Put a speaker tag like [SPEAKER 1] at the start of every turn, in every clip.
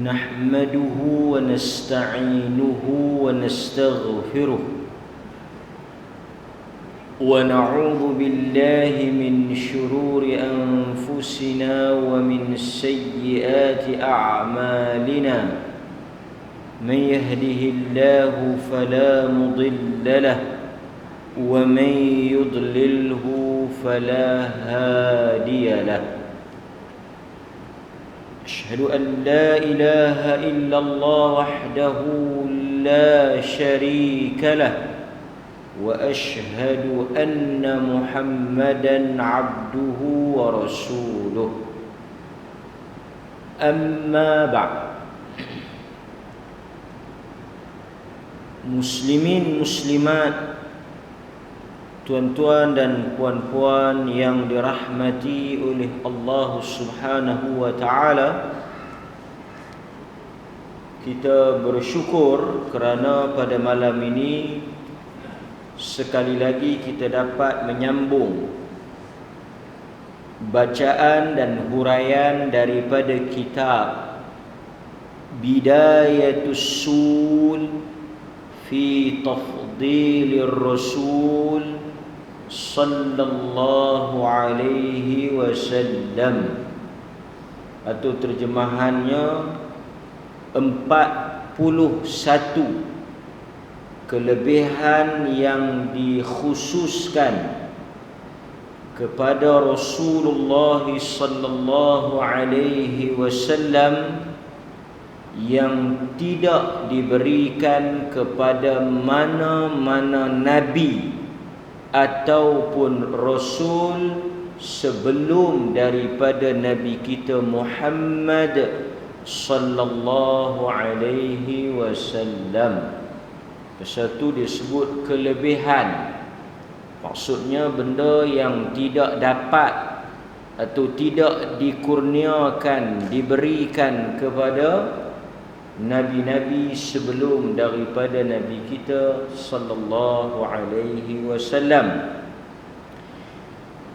[SPEAKER 1] نحمده ونستعينه ونستغفره ونعوذ بالله من شرور أنفسنا ومن سيئات أعمالنا من يهده الله فلا مضل له ومن يضلله فلا هادي له أشهد أن لا إله إلا الله وحده لا شريك له وأشهد أن محمدا عبده ورسوله أما بعد. Muslimin muslimat, tuan-tuan dan puan-puan yang dirahmati oleh Allah Subhanahu wa taala, kita bersyukur kerana pada malam ini sekali lagi kita dapat menyambung bacaan dan huraian daripada kitab Bidayatus Sul fi Tafdilir Rasul sallallahu alaihi wasallam, atau terjemahannya 41 kelebihan yang dikhususkan kepada Rasulullah sallallahu alaihi wasallam yang tidak diberikan kepada mana-mana nabi ataupun rasul sebelum daripada nabi kita Muhammad sallallahu alaihi wasallam. Satu disebut kelebihan, maksudnya benda yang tidak dapat atau tidak dikurniakan, diberikan kepada nabi-nabi sebelum daripada nabi kita sallallahu alaihi wasallam.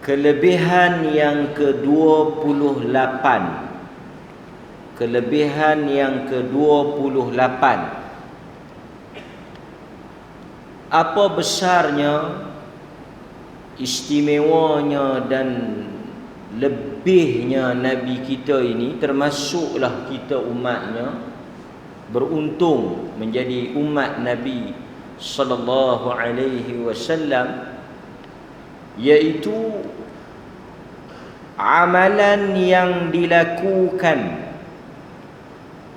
[SPEAKER 1] Kelebihan yang ke-28. Kelebihan yang ke-28. Apa besarnya, istimewanya dan lebihnya nabi kita ini, termasuklah kita umatnya, beruntung menjadi umat Nabi sallallahu alaihi wasallam, iaitu amalan yang dilakukan,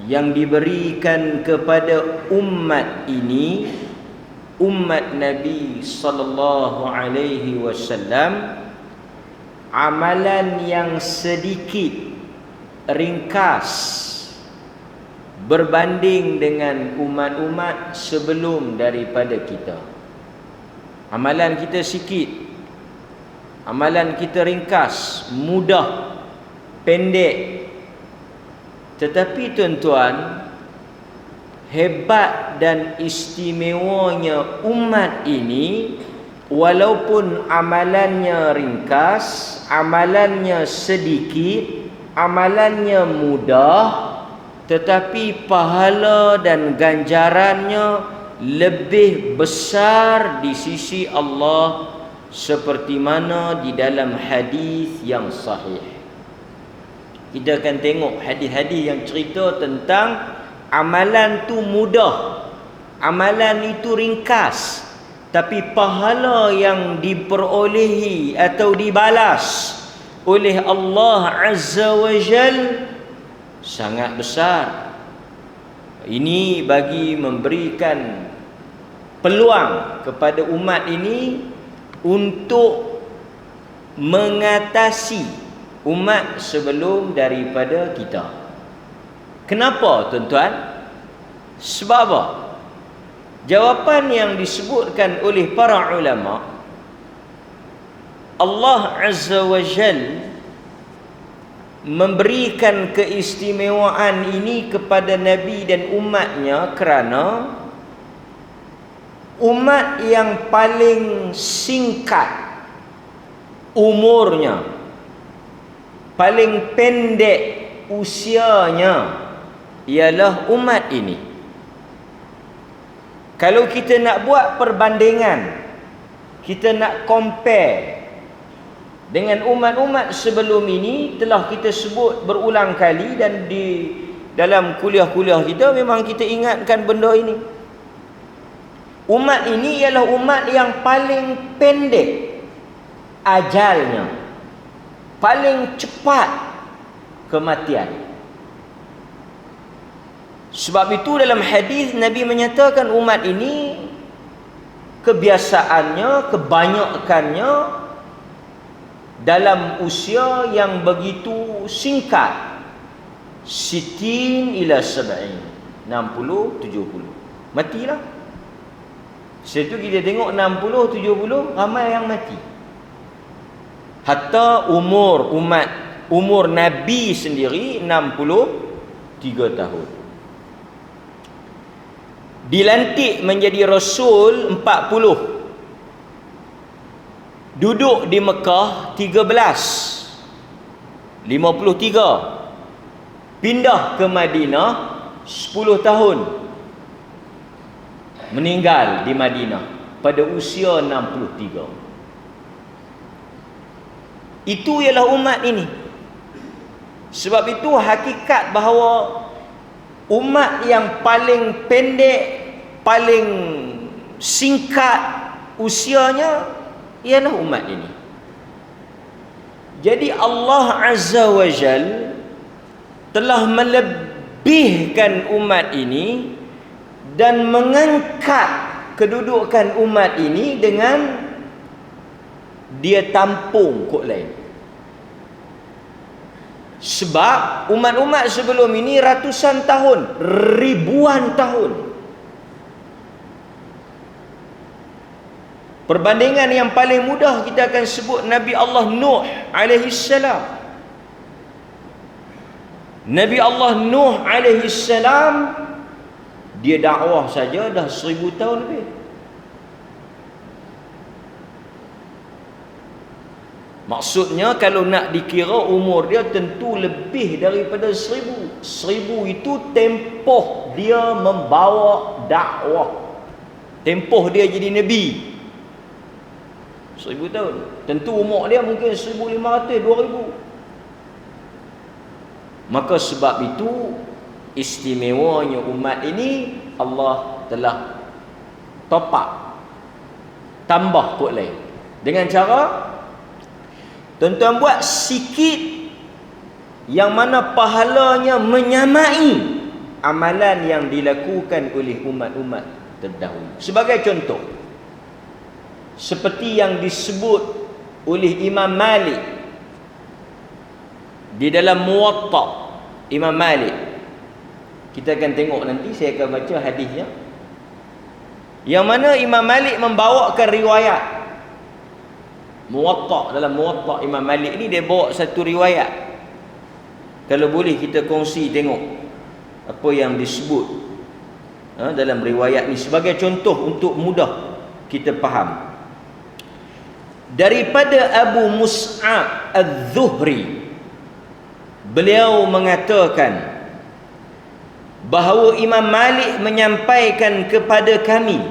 [SPEAKER 1] yang diberikan kepada umat ini, umat Nabi sallallahu alaihi wasallam, amalan yang sedikit, ringkas berbanding dengan umat-umat sebelum daripada kita. Amalan kita sikit, amalan kita ringkas, mudah, pendek. Tetapi tuan-tuan, hebat dan istimewanya umat ini, walaupun amalannya ringkas, amalannya sedikit, amalannya mudah, tetapi pahala dan ganjarannya lebih besar di sisi Allah, seperti mana di dalam hadis yang sahih. Kita akan tengok hadis-hadis yang cerita tentang amalan tu mudah, amalan itu ringkas, tapi pahala yang diperolehi atau dibalas oleh Allah Azza wa Jal sangat besar. Ini bagi memberikan peluang kepada umat ini untuk mengatasi umat sebelum daripada kita. Kenapa tuan-tuan? Sebab apa? Jawapan yang disebutkan oleh para ulama, Allah Azza wa Jal memberikan keistimewaan ini kepada Nabi dan umatnya kerana umat yang paling singkat umurnya, paling pendek usianya, ialah umat ini. Kalau kita nak buat perbandingan, kita nak compare dengan umat-umat sebelum ini, telah kita sebut berulang kali, dan di dalam kuliah-kuliah kita memang kita ingatkan benda ini. Umat ini ialah umat yang paling pendek ajalnya, paling cepat kematian. Sebab itu dalam hadis Nabi menyatakan umat ini kebiasaannya, kebanyakannya dalam usia yang begitu singkat, sitin ila sab'in, 60, 70, matilah. Setelah itu kita tengok 60, 70 ramai yang mati. Hatta umur Nabi sendiri 63 tahun. Dilantik menjadi Rasul 40. Duduk di Mekah 53. Pindah ke Madinah 10 tahun. Meninggal di Madinah pada usia 63. Itu ialah umat ini. Sebab itu hakikat bahawa umat yang paling pendek, paling singkat usianya ialah umat ini. Jadi Allah Azza wa Jal telah melebihkan umat ini dan mengangkat kedudukan umat ini dengan dia tampung kod lain. Sebab umat-umat sebelum ini ratusan tahun, ribuan tahun. Perbandingan yang paling mudah kita akan sebut Nabi Allah Nuh alaihi salam. Nabi Allah Nuh alaihi salam, dia dakwah saja dah 1000 tahun lebih. Maksudnya kalau nak dikira umur dia tentu lebih daripada 1000. 1000 itu tempoh dia membawa dakwah, tempoh dia jadi Nabi 1000 tahun. Tentu umur dia mungkin 1500, 2000. Maka sebab itu istimewanya umat ini Allah telah top up, tambah kod lain. Dengan cara tuan-tuan buat sikit yang mana pahalanya menyamai amalan yang dilakukan oleh umat-umat terdahulu. Sebagai contoh, seperti yang disebut oleh Imam Malik di dalam Muwatta Imam Malik. Kita akan tengok nanti, saya akan baca hadisnya, yang mana Imam Malik membawakan riwayat Muwatta. Dalam Muwatta Imam Malik ni dia bawa satu riwayat. Kalau boleh kita kongsi tengok apa yang disebut dalam riwayat ni sebagai contoh untuk mudah kita faham. Daripada Abu Mus'ab Az-Zuhri, beliau mengatakan bahawa Imam Malik menyampaikan kepada kami,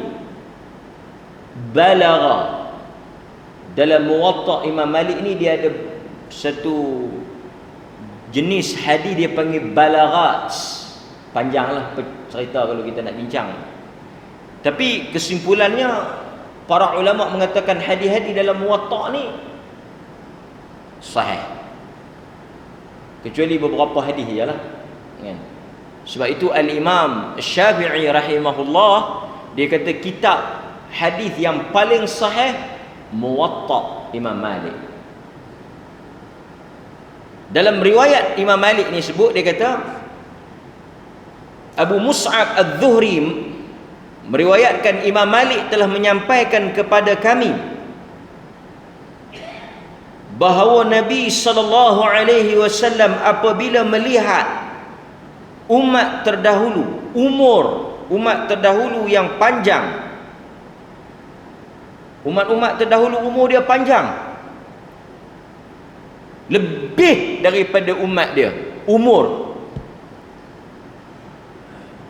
[SPEAKER 1] balagha. Dalam Muwatta Imam Malik ni dia ada satu jenis hadis dia panggil balaghat. Panjanglah cerita kalau kita nak bincang. Tapi kesimpulannya para ulama mengatakan hadis-hadis dalam Muwatta ni sahih. Kecuali beberapa hadis jelah. Kan? Sebab itu Al-Imam Syafi'i rahimahullah dia kata kitab hadis yang paling sahih Muwatta Imam Malik. Dalam riwayat Imam Malik ni sebut, dia kata Abu Mus'ab Az-Zuhri meriwayatkan Imam Malik telah menyampaikan kepada kami bahawa Nabi sallallahu alaihi wasallam apabila melihat umat terdahulu, umat terdahulu yang panjang, umat-umat terdahulu umur dia panjang, lebih daripada umat dia umur.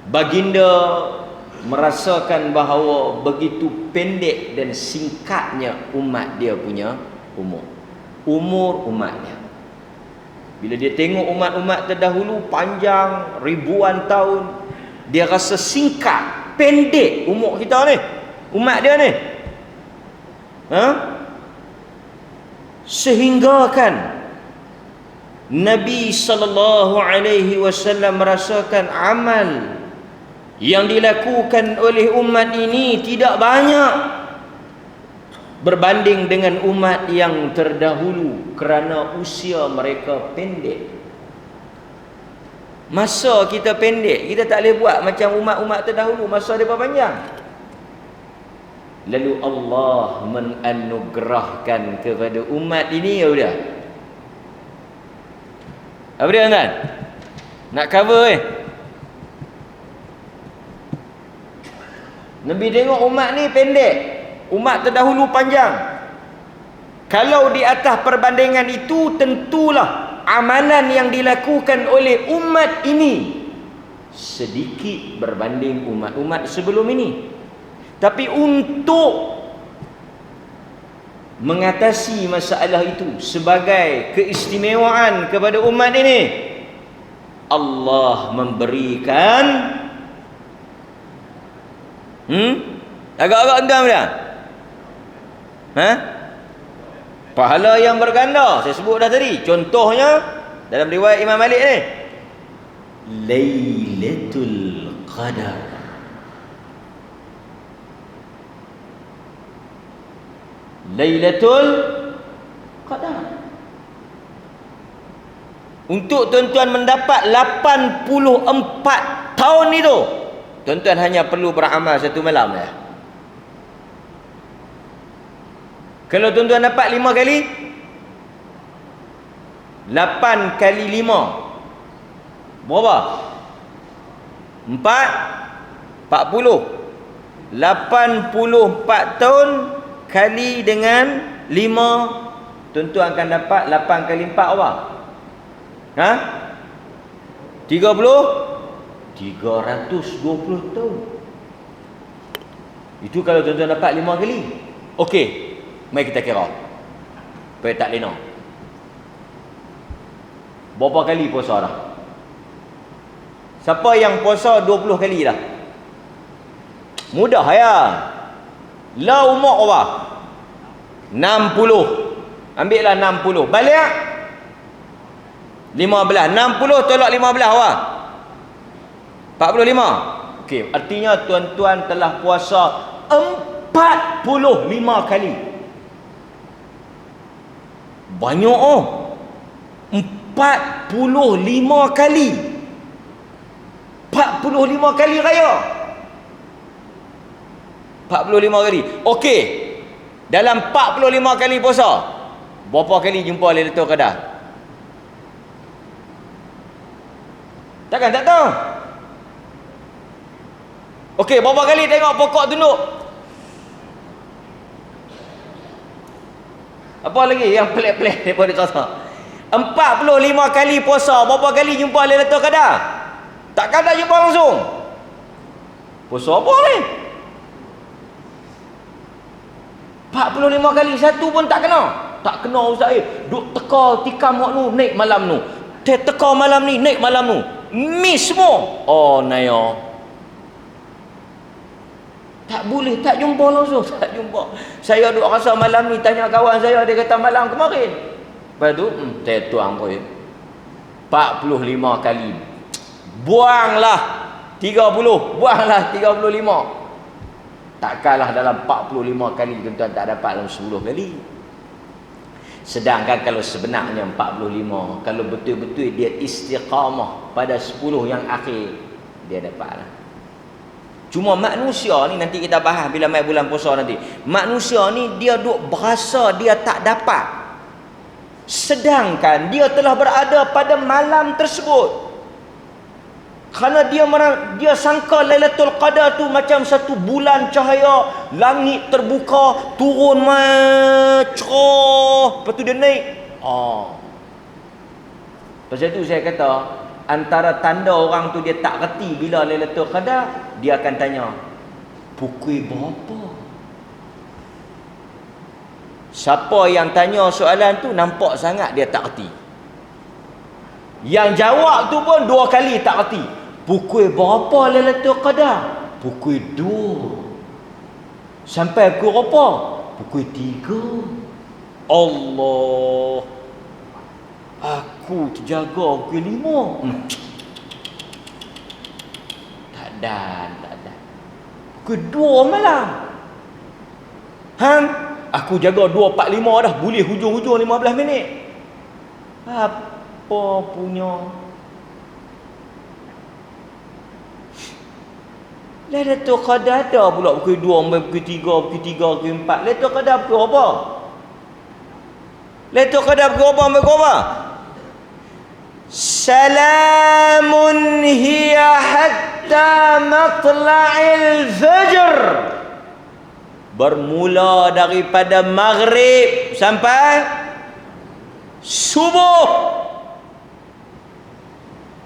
[SPEAKER 1] baginda merasakan bahawa begitu pendek dan singkatnya umat dia punya umur umatnya. Bila dia tengok umat-umat terdahulu panjang ribuan tahun, dia rasa singkat, pendek umur kita ni, umat dia ni. Sehingga kan Nabi sallallahu alaihi wasallam merasakan amal yang dilakukan oleh umat ini tidak banyak berbanding dengan umat yang terdahulu kerana usia mereka pendek. Masa kita pendek, kita tak boleh buat macam umat-umat terdahulu, masa mereka panjang. Lalu Allah menganugerahkan kepada umat ini, ya udah. Apa dia kan? Nak cover Nabi tengok umat ni pendek, umat terdahulu panjang. Kalau di atas perbandingan itu, tentulah amalan yang dilakukan oleh umat ini sedikit berbanding umat-umat sebelum ini. Tapi untuk mengatasi masalah itu sebagai keistimewaan kepada umat ini, Allah memberikan agak-agak endam dia. Pahala yang berganda. Saya sebut dah tadi. Contohnya dalam riwayat Imam Malik ni, Lailatul Qadar. Lailatul Qadar. Untuk tuan-tuan mendapat 84 tahun itu, tuan-tuan hanya perlu beramal satu malam ya. Kalau tuan-tuan dapat 5 kali, 8 kali 5 berapa? 40. 84 tahun kali dengan 5, tuan-tuan akan dapat 8 kali 4 apa? 320 tahun. Itu kalau tuan-tuan dapat 5 kali. Okey, mari kita kira supaya tak lena. Berapa kali puasa dah? Siapa yang puasa 20 kali dah? Mudah ya. La umur apa? 60. Ambillah 60. Balik 15. 60 tolak 15 apa? 45. Okey, artinya tuan-tuan telah puasa 45 kali. Banyak 45 kali. 45 kali raya. 45 kali. Okey. Dalam 45 kali puasa, berapa kali jumpa Lailatul Qadar? Takkan tak tahu? Okey, berapa kali tengok pokok tunduk? Apa lagi yang pelik-pelik daripada puasa? 45 kali puasa, berapa kali jumpa Lailatul Qadar? Takkan tak jumpa langsung? Puasa apa ni? 45 kali, satu pun tak kena. Tak kena ustaz duk teka tikam hak nu naik malam nu. Teka malam ni naik malam nu. Miss semua. Oh naya. Tak boleh, tak jumpa langsung, tak jumpa. Saya duk rasa malam ni, tanya kawan saya, dia kata malam kemarin. Lepas tu, tuang pun 45 kali. Buanglah 30, buanglah 35. Takkanlah dalam 45 kali tuan-tuan tak dapat dalam 10 kali. Sedangkan kalau sebenarnya 45, kalau betul-betul dia istiqamah pada 10 yang akhir, dia dapatlah. Cuma manusia ni, nanti kita bahas bila mai bulan puasa nanti. Manusia ni dia duk berasa dia tak dapat, sedangkan dia telah berada pada malam tersebut. Kerana dia sangka Lailatul Qadar tu macam satu bulan cahaya, langit terbuka, turun cerah, lepas tu dia naik. Pasal tu saya kata, antara tanda orang tu dia tak reti bila Lailatul Qadar, dia akan tanya, pukul berapa? Siapa yang tanya soalan tu nampak sangat dia tak reti. Yang jawab tu pun 2 kali tak reti. Pukul berapa Lailatul Qadar? Pukul 2. Sampai pukul berapa? Pukul 3. Allah. Aku terjaga pukul 5. Tak ada. Pukul 2 malam. Hang, aku jaga 2.45 dah. Boleh hujung-hujung 15 minit. Apa punya? Lailatul Qadar ada pula pukul 2, pukul 3, pukul 3, pukul 4. Lailatul Qadar pukul apa? Lailatul Qadar pukul apa? Salamun hiya hatta matla'il fajr. Bermula daripada maghrib sampai subuh.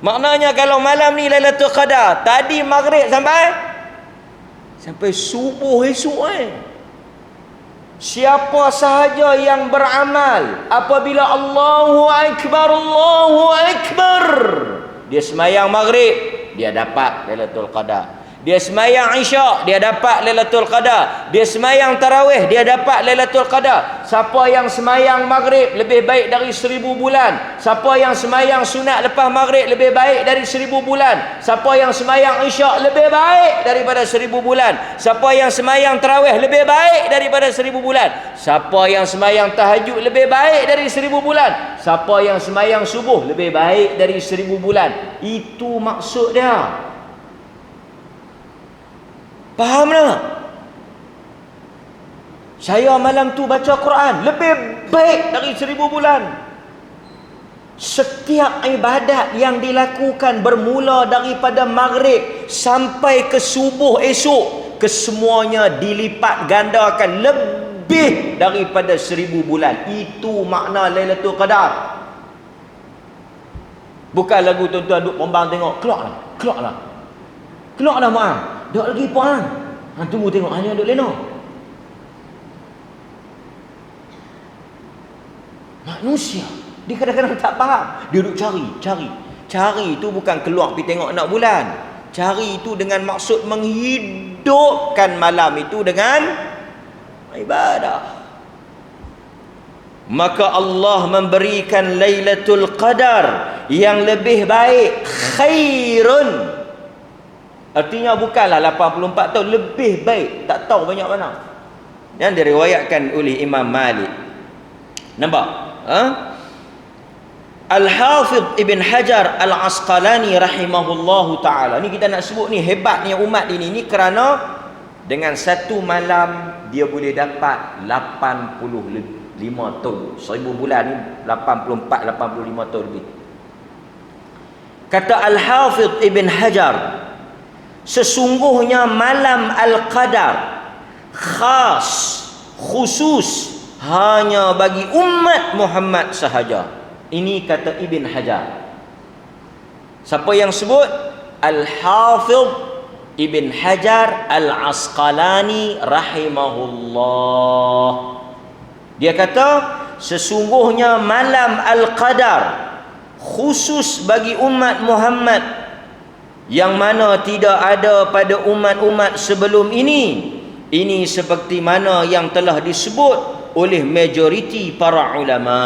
[SPEAKER 1] Maknanya kalau malam ni Lailatul Qadar, tadi maghrib sampai subuh esok Siapa sahaja yang beramal apabila Allahu Akbar, dia sembahyang maghrib, dia dapat Lailatul Qadar. Dia sembahyang Isyak, dia dapat Lailatul Qadar. Dia sembahyang tarawih, dia dapat Lailatul Qadar. Siapa yang sembahyang maghrib lebih baik dari 1000 bulan. Siapa yang sembahyang sunat lepas maghrib lebih baik dari 1000 bulan. Siapa yang sembahyang Isyak lebih baik daripada 1000 bulan. Siapa yang sembahyang tarawih lebih baik daripada 1000 bulan. Siapa yang sembahyang tahajud lebih baik dari 1000 bulan. Siapa yang sembahyang subuh lebih baik dari 1000 bulan. Itu maksud dia. Faham tak? Saya malam tu baca Quran lebih baik dari 1000 bulan. Setiap ibadat yang dilakukan bermula daripada maghrib sampai ke subuh esok, kesemuanya dilipat gandakan lebih daripada 1000 bulan. Itu makna Lailatul Qadar. Bukan lagu tuan-tuan duk pombang tengok, keluarlah Mu'am. Duk lagi puan. Tunggu tengok hanya duk lena. Manusia dia kadang-kadang tak faham. Dia duk cari itu bukan keluar pergi tengok nak bulan. Cari itu dengan maksud menghidupkan malam itu dengan ibadah. Maka Allah memberikan Lailatul Qadar yang lebih baik, khairun. Artinya bukanlah 84 tahun, lebih baik, tak tahu banyak mana. Yang diriwayatkan oleh Imam Malik. Nampak? Al-Hafidh Ibn Hajar Al-Asqalani rahimahullahu ta'ala. Ni kita nak sebut ni hebatnya umat ini. Ni kerana dengan satu malam dia boleh dapat 85 tahun. 1000 bulan ni 85 tahun lebih. Kata Al-Hafidh Ibn Hajar, sesungguhnya malam Al-Qadar khusus hanya bagi umat Muhammad sahaja. Ini kata Ibn Hajar. Siapa yang sebut? Al-Hafidh Ibn Hajar Al-Asqalani rahimahullah. Dia kata sesungguhnya malam Al-Qadar khusus bagi umat Muhammad, yang mana tidak ada pada umat-umat sebelum ini. Ini seperti mana yang telah disebut oleh majoriti para ulama.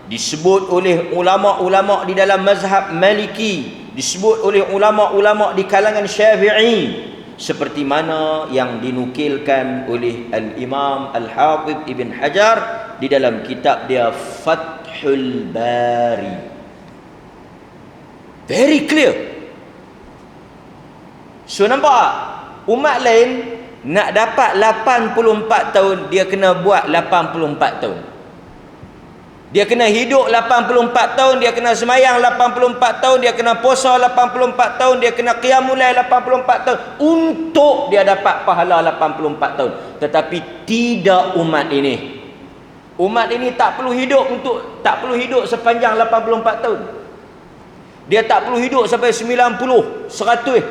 [SPEAKER 1] Disebut oleh ulama-ulama di dalam mazhab Maliki, disebut oleh ulama-ulama di kalangan Syafi'i, seperti mana yang dinukilkan oleh Al-Imam Al-Hafidh Ibn Hajar di dalam kitab dia Fathul Bari. Very clear. So nampak, umat lain nak dapat 84 tahun, dia kena buat 84 tahun. Dia kena hidup 84 tahun, dia kena semayang 84 tahun, dia kena puasa 84 tahun, dia kena qiyamul lail 84 tahun untuk dia dapat pahala 84 tahun. Tetapi tidak umat ini. Umat ini tak perlu hidup sepanjang 84 tahun. Dia tak perlu hidup sampai 90, 100.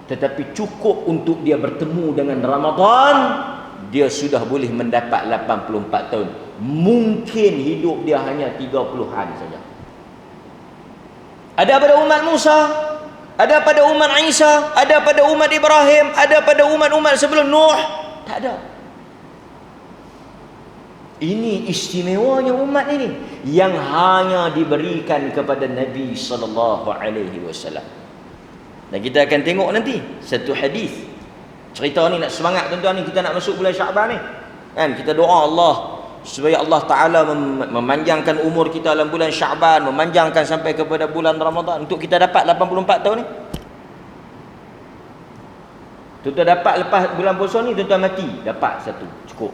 [SPEAKER 1] Tetapi cukup untuk dia bertemu dengan Ramadan, dia sudah boleh mendapat 84 tahun. Mungkin hidup dia hanya 30-an saja. Ada pada umat Musa, ada pada umat Isa, ada pada umat Ibrahim, ada pada umat-umat sebelum Nuh. Tak ada. Ini istimewanya umat ini yang hanya diberikan kepada Nabi sallallahu alaihi wasallam. Dan kita akan tengok nanti satu hadis. Cerita ni nak semangat tuan-tuan ni, kita nak masuk bulan Syaban ni. Kan kita doa Allah supaya Allah Taala memanjangkan umur kita dalam bulan Syaban, memanjangkan sampai kepada bulan Ramadan untuk kita dapat 84 tahun ni. Tuan-tuan dapat lepas bulan puasa ni, tuan-tuan mati, dapat satu, cukup.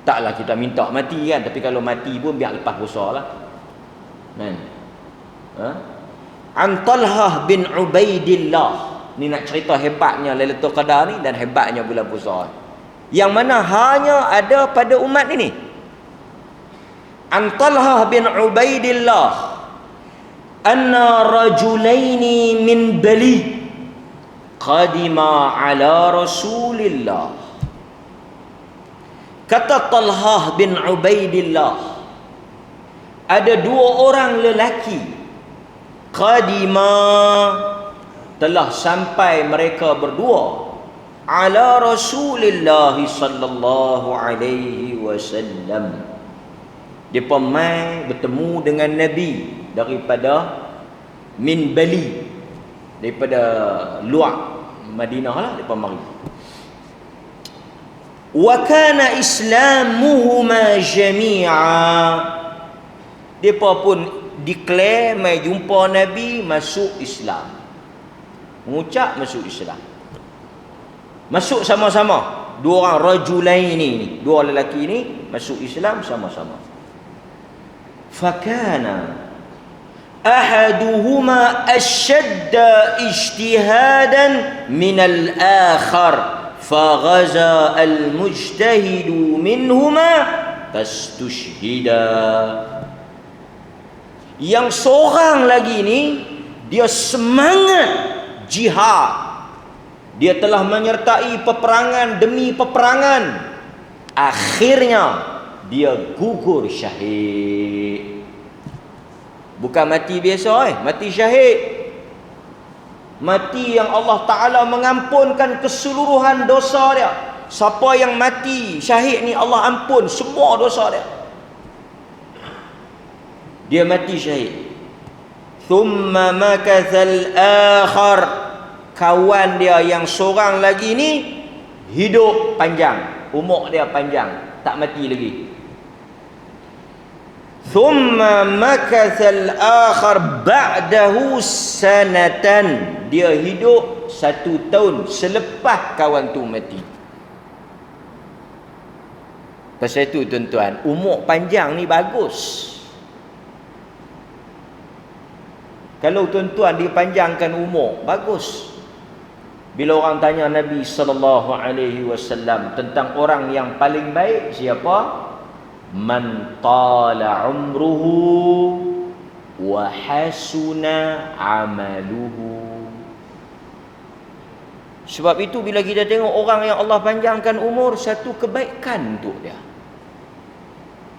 [SPEAKER 1] Taklah kita minta mati kan, tapi kalau mati pun biar lepas puasa lah. Kan? An Talhah bin Ubaidillah. Ni nak cerita hebatnya Lailatul Qadar ni dan hebatnya bulan puasa. Yang mana hanya ada pada umat ini. An Talhah bin Ubaidillah anna rajulaini min Bali qadima ala Rasulillah. Kata Talhah bin Ubaidillah, ada dua orang lelaki qadima, telah sampai mereka berdua ala Rasulillah sallallahu alaihi wasallam. Depa mai bertemu dengan Nabi daripada min Bali, daripada luar Madinah lah depa mari. Wa kana islamuhuma jami'a. Depa pun declare mai jumpa Nabi masuk Islam. Mengucap masuk Islam. Masuk sama-sama. Dua orang rajulain ni, dua lelaki ni masuk Islam sama-sama. Fakana ahaduhuma ashadda ijtihadan min al-akhar. Faghaza al-mujtahidu minhuma fastushhida. Yang seorang lagi ni dia semangat jihad. Dia telah menyertai peperangan demi peperangan. Akhirnya dia gugur syahid. Bukan mati biasa, mati syahid. Mati yang Allah Ta'ala mengampunkan keseluruhan dosa dia. Siapa yang mati syahid ni Allah ampun semua dosa dia. Dia mati syahid. Thumma makathal akhar. Kawan dia yang seorang lagi ni hidup panjang, umur dia panjang, tak mati lagi. Thumma makathal akhar ba'dahu sanatan. Dia hidup 1 tahun selepas kawan tu mati. Pasal itu tuan-tuan, umur panjang ni bagus. Kalau tuan-tuan dipanjangkan umur, bagus. Bila orang tanya Nabi sallallahu alaihi wasallam tentang orang yang paling baik, siapa? Man tala umruhu wa hasuna amaluhu. Sebab itu bila kita tengok orang yang Allah panjangkan umur, satu kebaikan untuk dia.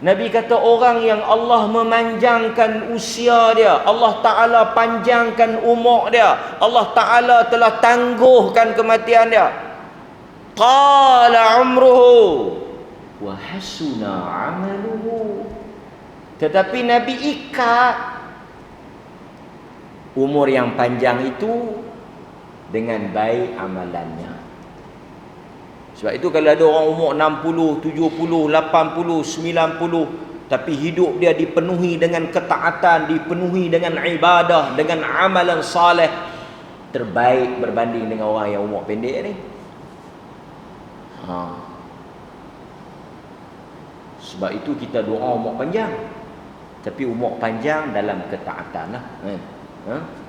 [SPEAKER 1] Nabi kata orang yang Allah memanjangkan usia dia, Allah Ta'ala panjangkan umur dia, Allah Ta'ala telah tangguhkan kematian dia. Qala umruhu wa hasuna amaluhu. Tetapi Nabi ikat umur yang panjang itu dengan baik amalannya. Sebab itu kalau ada orang umur 60, 70, 80, 90 tapi hidup dia dipenuhi dengan ketaatan, dipenuhi dengan ibadah, dengan amalan saleh, terbaik berbanding dengan orang yang umur pendek ni. Sebab itu kita doa umur panjang, tapi umur panjang dalam ketaatan lah.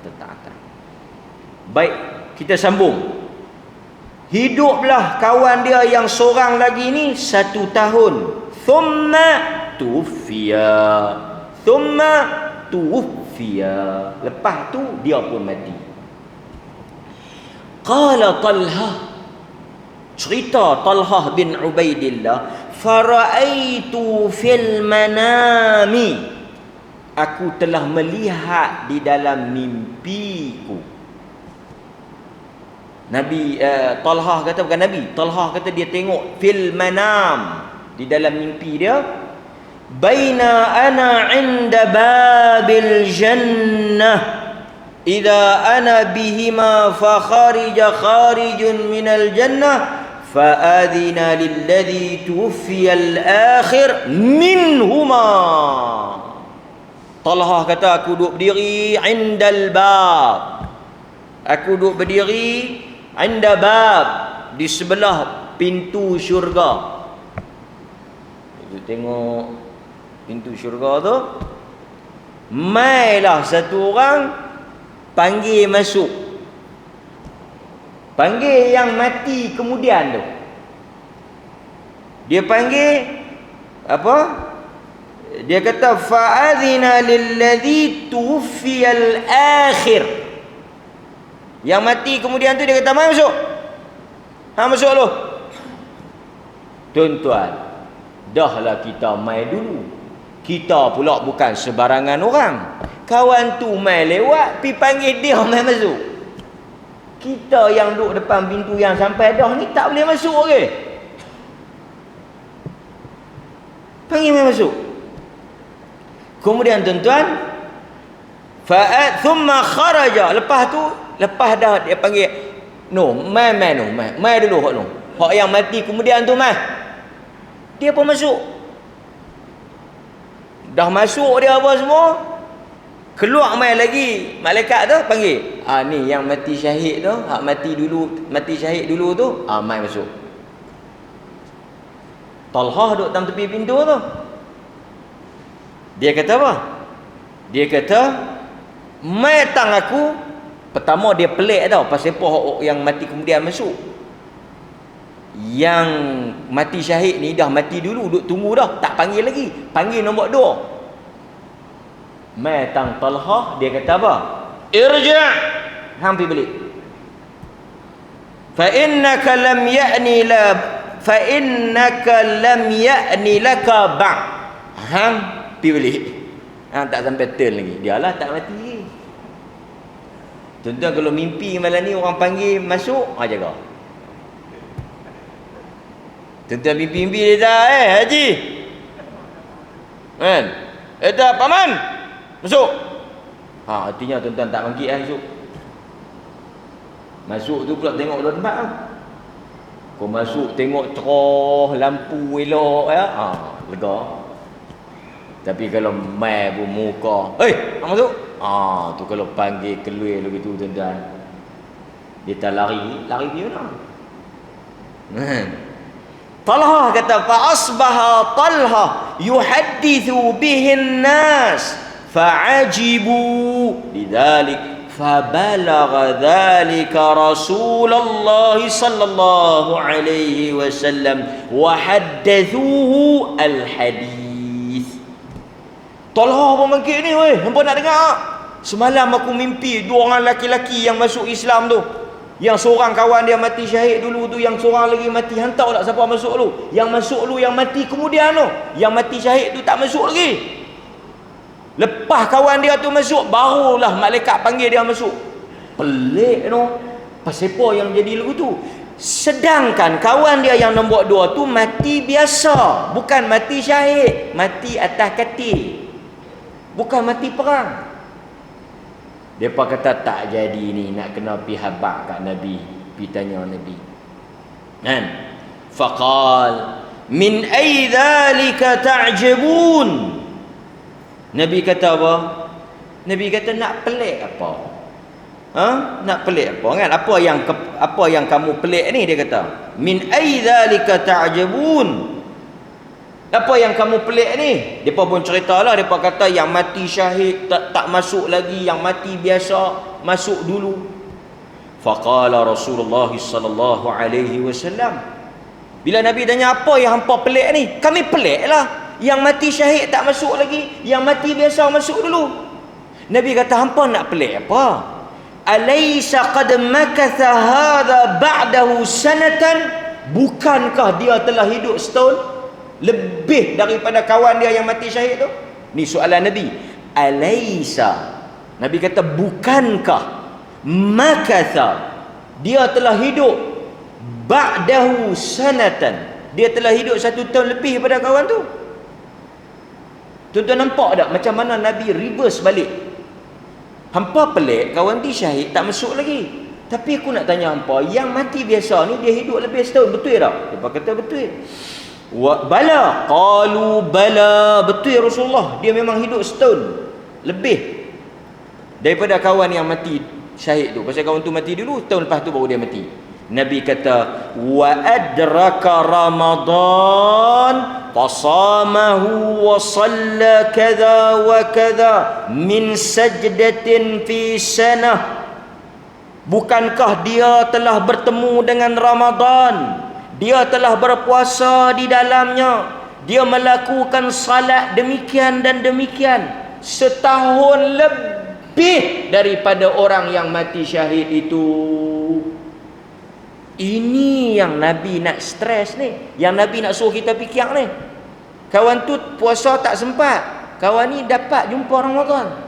[SPEAKER 1] Ketaatan. Baik, kita sambung. Hiduplah kawan dia yang seorang lagi ni 1 tahun. Thumma tufiya. Thumma tuwfiya. Lepas tu dia pun mati. Qala Talhah, cerita Talhah bin Ubaidillah, faraitu fil manami, aku telah melihat di dalam mimpiku. Nabi Talhah kata, bukan Nabi, Talhah kata dia tengok fil manam, di dalam mimpi dia, baina ana inda babil jannah idza ana bihima fa kharija kharijun minal jannah fa adina lilladhi tuwfiya al-akhir minhuma. Talhah kata, aku duduk berdiri indal bab, aku duduk berdiri inda bab, di sebelah pintu syurga. Kita tengok pintu syurga tu, mailah satu orang panggil masuk, panggil yang mati kemudian tu. Dia panggil apa? Dia kata fa'adhina lilladhi tuwfiyal akhir. Yang mati kemudian tu dia kata, mai masuk. Masuk lu. Tuan-tuan, dahlah kita mai dulu. Kita pula bukan sebarangan orang. Kawan tu mai lewat, pi panggil dia mai masuk. Kita yang duduk depan pintu yang sampai dah ni tak boleh masuk ke? Panggil mai masuk. Kemudian tuan-tuan, thumma kharaja, lepas tu, lepas dah dia panggil, mai dulu hak no. Hak yang mati kemudian tu mai. Dia pun masuk. Dah masuk dia apa semua, keluar mai lagi malaikat tu panggil, ni yang mati syahid tu, hak mati syahid dulu tu, mai masuk. Talhah duduk dalam tepi pintu tu. Dia kata apa? Dia kata, mai tang aku. Pertama dia pelik tau, pasal apa yang mati kemudian masuk. Yang mati syahid ni dah mati dulu, duduk tunggu dah, tak panggil lagi, panggil nombor 2. Mai tang Talhah, dia kata apa? Irja', hang pergi balik. Fa innaka lam ya'ni laka ba'. Hang pergi balik. Hang tak sampai turn lagi. Dialah tak mati lagi. Tuan-tuan, kalau mimpi malam ni orang panggil masuk, jaga. Tuan-tuan mimpi-mimpi dia dah, Haji, kan? Dah paman, masuk. Artinya tuan-tuan tak bangkit masuk. Masuk tu pula tengok dua tempat lah. Kau masuk tengok cerah, lampu elok ya, lega. Tapi kalau mai pun muka, masuk. Tu kalau panggil keluar begitu tuan-tuan, dia tak lari dia mana? Talhah kata, fa asbaha Talhah yuhaddithu bihin nas fa'ajibu lidzalik fabalagha dzalika Rasulullah sallallahu alaihi wasallam wa haddathuhu al-hadis. Talhah pun bangkit ni, hampa nak dengar? Semalam aku mimpi 2 orang laki-laki yang masuk Islam tu. Yang seorang kawan dia mati syahid dulu tu, yang seorang lagi mati. Hang tahu tak siapa masuk lu? Yang masuk lu yang mati kemudian tu. Yang mati syahid tu tak masuk lagi. Lepas kawan dia tu masuk, barulah malaikat panggil dia masuk. Pelik tu. Pasal apa yang jadi lagu tu? Sedangkan kawan dia yang nombor 2 tu mati biasa, bukan mati syahid, mati atas katil, bukan mati perang. Depa kata tak jadi ni, nak kena pi habaq kat Nabi, pi tanya Nabi. Kan? Faqal min ay dhalika ta'jabun. Nabi kata apa? Nabi kata nak pelik apa? Nak pelik apa kan? Apa yang kamu pelik ni, dia kata. Min ay dhalika ta'jabun. Apa yang kamu pelik ni? Depa pun ceritalah, depa kata yang mati syahid tak masuk lagi, yang mati biasa masuk dulu. Faqala Rasulullah sallallahu alaihi wasallam, bila Nabi tanya apa yang hampa pelik ni, kami peliklah. Yang mati syahid tak masuk lagi, yang mati biasa masuk dulu. Nabi kata, hampa nak pelik apa? Alaysa qad makatha hadha ba'dahu sanatan? Bukankah dia telah hidup setahun lebih daripada kawan dia yang mati syahid tu? Ni soalan Nabi. Alaysa, Nabi kata, bukankah makatha, dia telah hidup ba'dahu sanatan, dia telah hidup 1 tahun lebih pada kawan tu. Tuan-tuan nampak tak macam mana Nabi reverse balik? Hampa pelik, kawan dia syahid tak masuk lagi. Tapi aku nak tanya hampa, yang mati biasa ni dia hidup lebih setahun, betul tak? Dia kata betul. Bala, qalu bala, betul Rasulullah, dia memang hidup setahun lebih daripada kawan yang mati syahid tu. Pasal kawan tu mati dulu, tahun lepas tu baru dia mati. Nabi kata, wa adraka Ramadan fasamahu wa salla kadha wa kadha min sajdatin fi sanah. Bukankah dia telah bertemu dengan Ramadan, dia telah berpuasa di dalamnya, dia melakukan salat demikian dan demikian setahun lebih daripada orang yang mati syahid itu. Ini yang Nabi nak stres ni, yang Nabi nak suruh kita fikir ni. Kawan tu puasa tak sempat, kawan ni dapat jumpa Ramadan.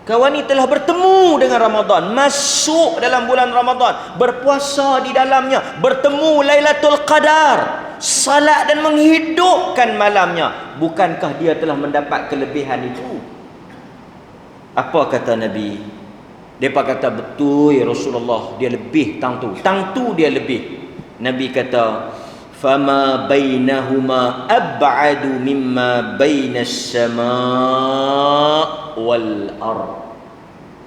[SPEAKER 1] Kawan ni telah bertemu dengan Ramadan, masuk dalam bulan Ramadan, berpuasa di dalamnya, bertemu Lailatul Qadar, salat dan menghidupkan malamnya. Bukankah dia telah mendapat kelebihan itu? Apa kata Nabi? Mereka kata, betul ya Rasulullah, dia lebih tang tu dia lebih. Nabi kata, fama bainahuma ab'adu mimma bainas sama' wal ard.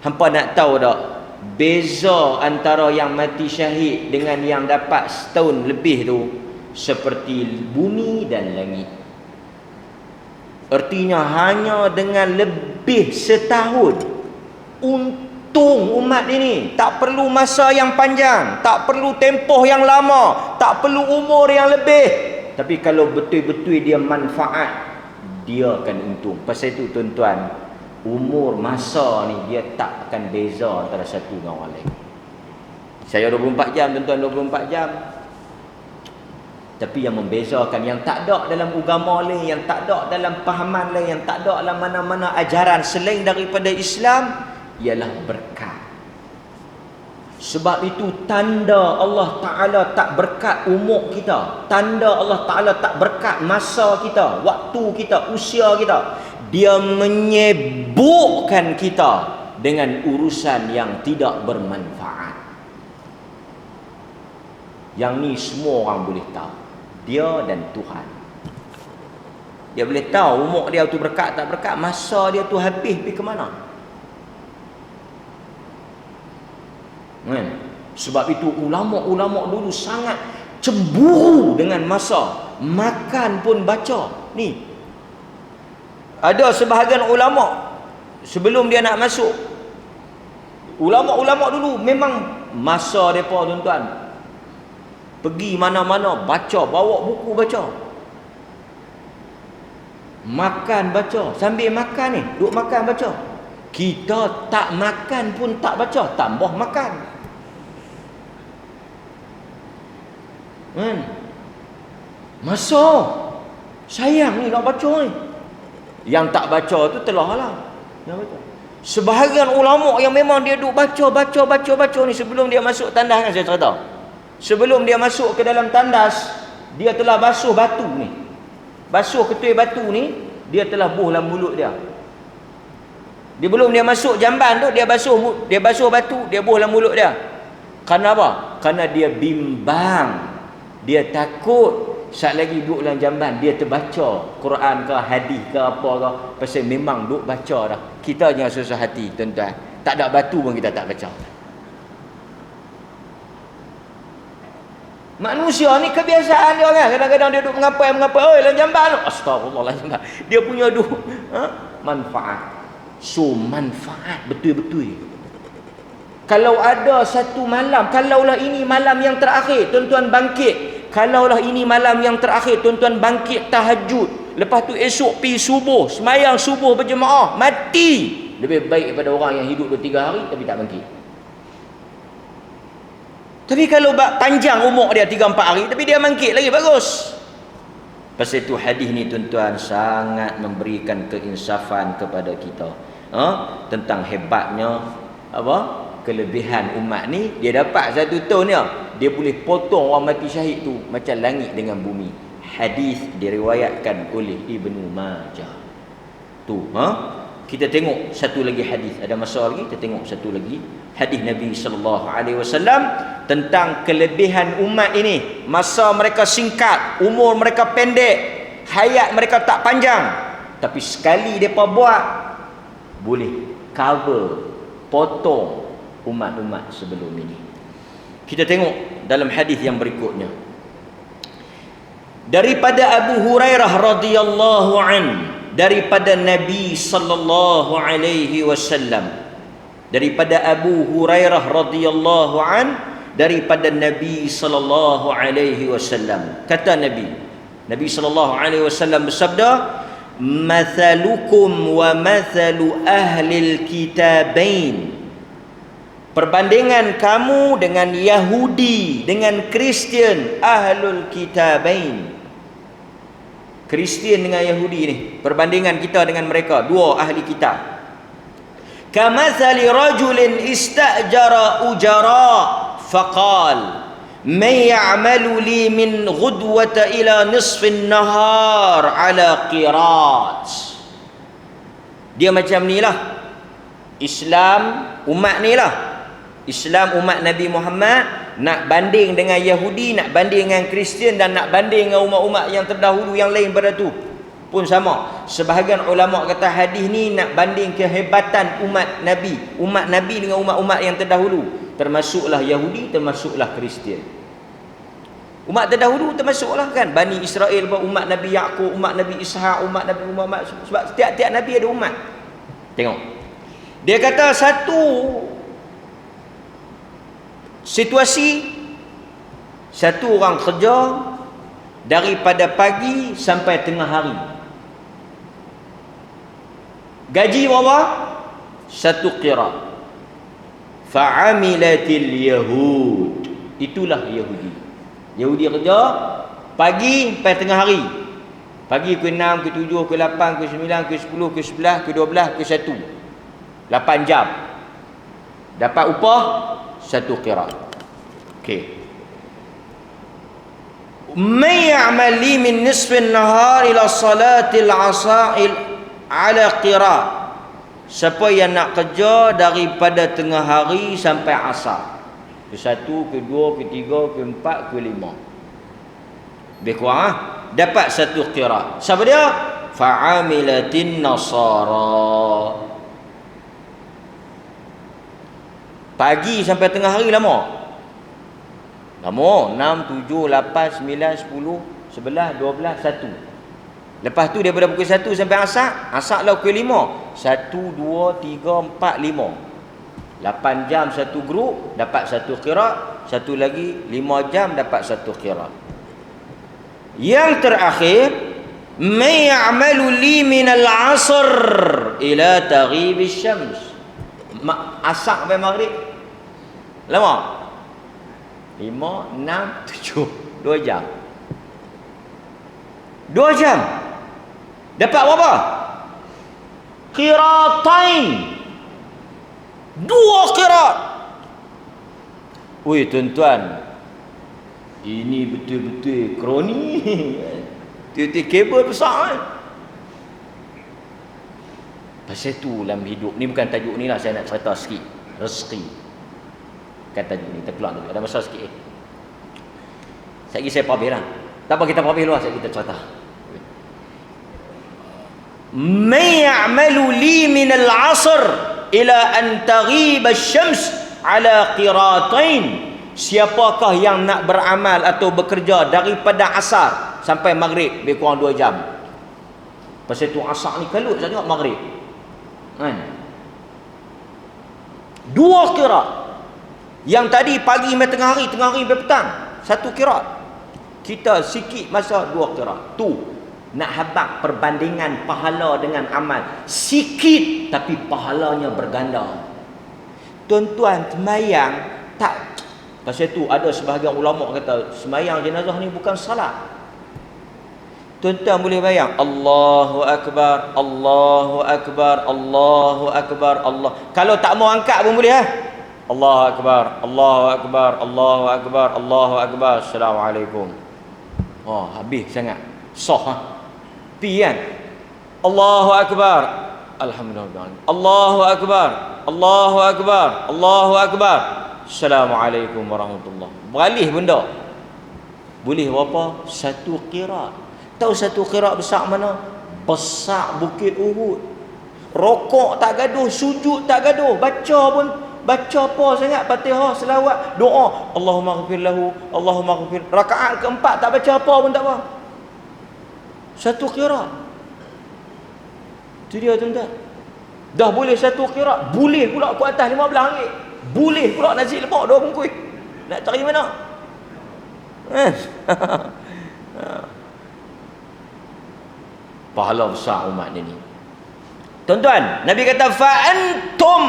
[SPEAKER 1] Hampa nak tahu tak beza antara yang mati syahid dengan yang dapat setahun lebih tu seperti bumi dan langit. Artinya hanya dengan lebih setahun, untung umat ini tak perlu masa yang panjang, tak perlu tempoh yang lama, tak perlu umur yang lebih. Tapi kalau betul-betul dia manfaat, dia akan untung. Pasal itu tuan-tuan, umur masa ni dia tak akan beza antara satu dengan orang lain. Saya 24 jam tuan-tuan, 24 jam. Tapi yang membezakan, yang tak ada dalam agama lain, yang tak ada dalam pahaman lain, yang tak ada dalam mana-mana ajaran selain daripada Islam, ialah berkat. Sebab itu tanda Allah Ta'ala tak berkat umur kita, tanda Allah Ta'ala tak berkat masa kita, waktu kita, usia kita, dia menyibukkan kita dengan urusan yang tidak bermanfaat. Yang ni semua orang boleh tahu, dia dan Tuhan. Dia boleh tahu umur dia tu berkat tak berkat, masa dia tu habis pergi ke mana. Sebab itu ulama-ulama dulu sangat cemburu dengan masa. Makan pun baca. Ni ada sebahagian ulama sebelum dia nak masuk, ulama-ulama dulu memang masa mereka tuan-tuan pergi mana-mana baca, bawa buku baca, makan baca, sambil makan ni duk makan baca. Kita tak makan pun tak baca, tambah makan. Masa sayang ni nak baca ni. Yang tak baca tu telah lah. Sebahagian ulama yang memang dia duk baca ni sebelum dia masuk tandas, kan saya cerita. Sebelum dia masuk ke dalam tandas, dia telah basuh batu ni. Basuh ketui batu ni, dia telah buh dalam mulut dia. Dia belum dia masuk jamban tu, dia basuh batu, dia buh dalam mulut dia. Kerana apa? Kerana dia bimbang. Dia takut saat lagi duduk dalam jamban dia terbaca Quran ke hadis ke apa ke, pasal memang duduk baca dah. Kita jangan susah hati tuan-tuan, tak ada batu pun kita tak baca. Manusia ni kebiasaan dia kan, kadang-kadang dia duduk mengapai, oi dalam jamban, astagfirullah jamban. Dia punya manfaat. So manfaat betul-betul. Kalau ada satu malam, kalaulah ini malam yang terakhir tuan-tuan bangkit, Kalaulah ini malam yang terakhir, tuan-tuan bangkit tahajud, lepas tu esok pi subuh, semayang subuh berjemaah, mati. Lebih baik daripada orang yang hidup 2-3 hari tapi tak bangkit. Tapi kalau panjang umur dia 3-4 hari tapi dia bangkit lagi, bagus. Pasal itu hadis ni tuan-tuan sangat memberikan keinsafan kepada kita. Tentang hebatnya kelebihan umat ni. Dia dapat satu tahun dia boleh potong orang mati syahid tu macam langit dengan bumi. Hadis diriwayatkan oleh Ibnu Majah. Tu, kita tengok satu lagi hadis. Ada masa lagi kita tengok satu lagi hadis Nabi sallallahu alaihi wasallam tentang kelebihan umat ini. Masa mereka singkat, umur mereka pendek, hayat mereka tak panjang, tapi sekali depa buat boleh cover, potong umat-umat sebelum ini. Kita tengok dalam hadis yang berikutnya. Daripada Abu Hurairah radhiyallahu an, daripada Nabi sallallahu alaihi wasallam, daripada Abu Hurairah radhiyallahu an, daripada Nabi sallallahu alaihi wasallam. Kata Nabi sallallahu alaihi wasallam bersabda, "Mathalukum wa mathalu ahlil kitabain." Perbandingan kamu dengan Yahudi, dengan Kristian, ahlul kitabain. Kristian dengan Yahudi ni, perbandingan kita dengan mereka, dua ahli kitab. Kamathali rajulin istajara ujara faqal man ya'malu li min ghudwata ila nisfin nahar ala qirat. Dia macam ni lah Islam umat ni lah. Islam umat Nabi Muhammad nak banding dengan Yahudi, nak banding dengan Kristian, dan nak banding dengan umat-umat yang terdahulu yang lain pada tu pun sama. Sebahagian ulama kata hadis ni nak banding kehebatan umat Nabi dengan umat-umat yang terdahulu, termasuklah Yahudi, termasuklah Kristian. Umat terdahulu termasuklah kan Bani Israel, umat Nabi Yaqub, umat Nabi Ishaq, umat Nabi Muhammad. Sebab setiap Nabi ada umat. Tengok, dia kata satu situasi, satu orang kerja daripada pagi sampai tengah hari, gaji berapa? 1 qirat. Fa'amilatil yahud, itulah Yahudi kerja pagi sampai tengah hari. Pagi ke 6, ke 7, ke 8, ke 9, ke 10, ke 11, ke 12, ke 1. 8 jam. Dapat upah 1 qirat. Okey. Man ya'mal li min nisfin nahar ila salatil asa'il ala qirat. Siapa yang nak kerja daripada tengah hari sampai asar. Ke 1, ke 2, ke 3, ke 4, ke 5. Lebih kurang dapat 1 qirat. Siapa dia? Fa'amilatin nasara. Pagi sampai tengah hari lama. 6, 7, 8, 9, 10, 11, 12, 1. Lepas tu daripada pukul 1 sampai asar lah pukul 5. 1, 2, 3, 4, 5. 8 jam satu grup dapat 1 qirat. Satu lagi 5 jam dapat 1 qirat. Yang terakhir, may ya'malu li min al-'asr ila taghib asy-syams. Asar sampai maghrib lama. 5, 6, 7, 2 jam. 2 jam dapat berapa? Qiratain. 2 qirat. Oi tuan-tuan, ini betul-betul kroni. Titik kabel besar. Pasal tu dalam hidup ni, bukan tajuk ni lah, saya nak cerita sikit. Rezeki. Kan tajuk ni terkeluar tu. Ada masa sikit. Sekejap saya pabih lah. Tak apa, kita pabih luar, kita cerita. Man ya'malu li min al-'asr ila an taghib asy-syams ala qiratain. Siapakah yang nak beramal atau bekerja daripada asar sampai maghrib, lebih kurang 2 jam. Pasal tu asar ni kalut sangat maghrib. Kan? 2 qirat. Yang tadi pagi sampai tengah hari sampai petang, 1 qirat. Kita sikit masa 2 qiraat. Tu nak habaq perbandingan pahala dengan amal. Sikit tapi pahalanya berganda. Tuan-tuan, semayang tak. Pasal tu ada sebahagian ulama kata semayang jenazah ni bukan salat. Tuan-tuan boleh bayang, Allahu Akbar, Allahu Akbar, Allahu Akbar, Allah. Kalau tak mau angkat pun boleh Allahu Akbar, Allahu Akbar, Allahu Akbar, Allahu Akbar, Assalamualaikum. Oh, habis sangat. Sah pi kan. Allahu Akbar, Alhamdulillah. Allahu Akbar, Allahu Akbar, Allahu Akbar, Assalamualaikum warahmatullahi. Beralih benda. Boleh berapa? 1 qiraat. Tahu 1 qiraat besar mana? Besar Bukit Uhud. Rokok tak gaduh, sujud tak gaduh, baca pun baca apa sangat, Fatihah, selawat, doa, Allahumma ghfir lahu, Allahumma ghfir. Rakaat keempat tak baca apa pun tak apa. 1 qiraat. Itu dia tuan-tuan. Dah boleh 1 qiraat, boleh pula ku atas 15 ringgit. Boleh pula nasi lemak 2 bungkus. Nak cari mana? Pahala besar umat ini. Tuan-tuan, Nabi kata fa antum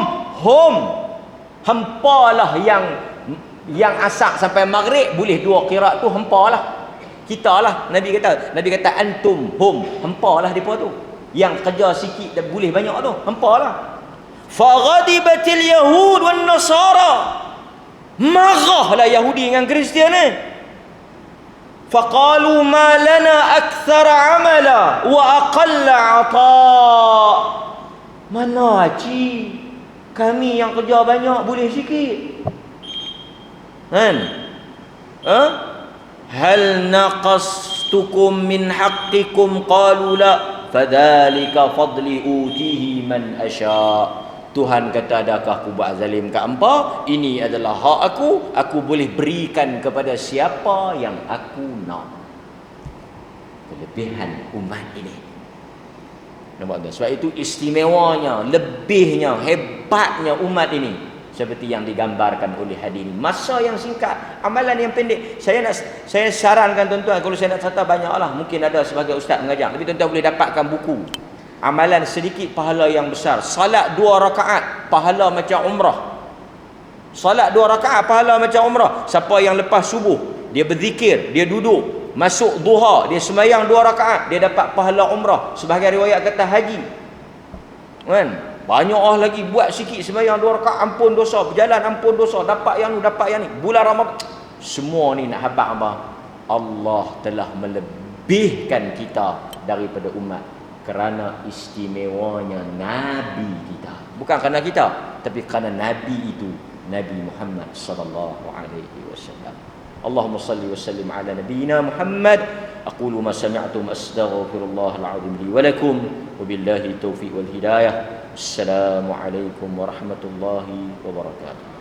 [SPEAKER 1] hum. Hampalah yang asak sampai maghrib boleh 2 qiraat tu, hampalah. Kita lah. Nabi kata antum hum. Hampalah depa tu. Yang kerja sikit dan boleh banyak tu, hampalah. Fa ghadibatil yahud wan nasara. Marahlah Yahudi dengan Kristian ni. Faqalu ma lana akthar amala wa aqalla ata'. Mana haji? Kami yang kerja banyak boleh sikit. Kan? Hal naqastukum min haqqikum qalu la fadzalika fadli utihi man asya'. Tuhan kata, adakah aku buat zalim kat hangpa? Ini adalah hak aku boleh berikan kepada siapa yang aku nak. Kelebihan umat ini. Nampak tak? Sebab itu istimewanya, lebihnya, hebatnya umat ini, seperti yang digambarkan oleh hadis ini. Masa yang singkat, amalan yang pendek. Saya sarankan tuan-tuan, kalau saya nak cerita banyaklah, mungkin ada sebagai ustaz mengajar, tapi tuan-tuan boleh dapatkan buku. Amalan sedikit, pahala yang besar. Salat 2 rakaat, pahala macam umrah. Salat 2 rakaat, pahala macam umrah. Siapa yang lepas subuh, dia berzikir, dia duduk, masuk duha, dia sembahyang 2 rakaat, dia dapat pahala umrah. Sebahagian riwayat kata haji. Kan? Banyak lagi, buat sikit sembahyang 2 rakaat, ampun dosa, berjalan ampun dosa, dapat yang ni, dapat yang ni. Bulan Ramadan, semua ni nak habaq apa? Allah telah melebihkan kita daripada umat. Kerana istimewanya Nabi kita. Bukan kerana kita, tapi kerana Nabi itu, Nabi Muhammad sallallahu alaihi wasallam. Allahumma salli wa sallim ala nabiyyina Muhammad. Aqulu ma sami'tum astaghfirullahal azim li wa lakum wa billahi taufiq wal hidayah. Assalamu alaikum warahmatullahi wabarakatuh.